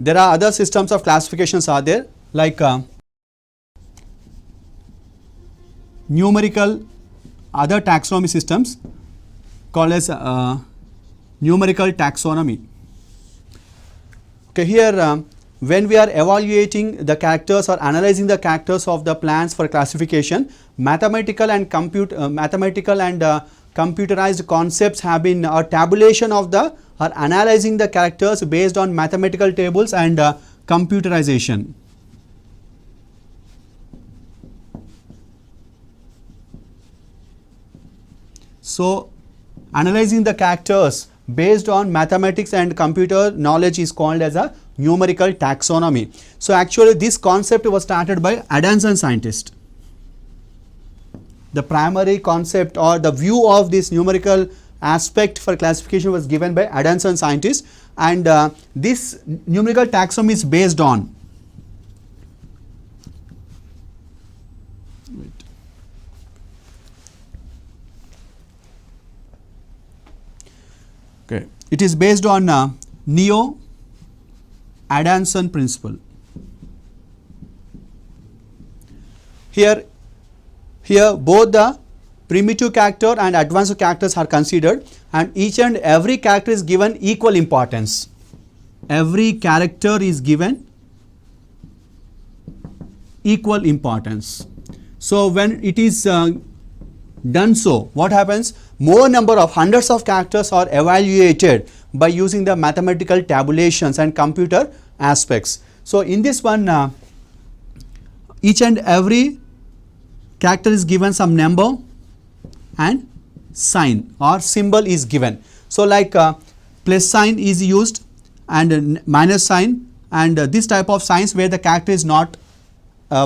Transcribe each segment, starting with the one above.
there are other systems of classifications are there, like numerical other taxonomy systems called as numerical taxonomy. Okay, here when we are evaluating the characters or analyzing the characters of the plants for classification, mathematical and computerized concepts have been, or tabulation of the, or analyzing the characters based on mathematical tables and computerization. So, analyzing the characters based on mathematics and computer knowledge is called as a numerical taxonomy. So, actually this concept was started by Adams and scientists. The primary concept or the view of this numerical aspect for classification was given by Adams and scientists, and this numerical taxonomy is based on it is based on Neo-Adamson principle. Here both the primitive character and advanced characters are considered, and each and every character is given equal importance. Every character is given equal importance. So, when it is done so, what happens? More number of hundreds of characters are evaluated by using the mathematical tabulations and computer aspects. So, in this one each and every character is given some number and sign or symbol is given. So, like plus sign is used and minus sign, and this type of signs where the character is not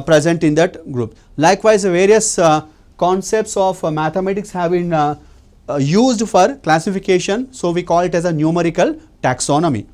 present in that group. Likewise, various concepts of mathematics have been used for classification, so we call it as a numerical taxonomy.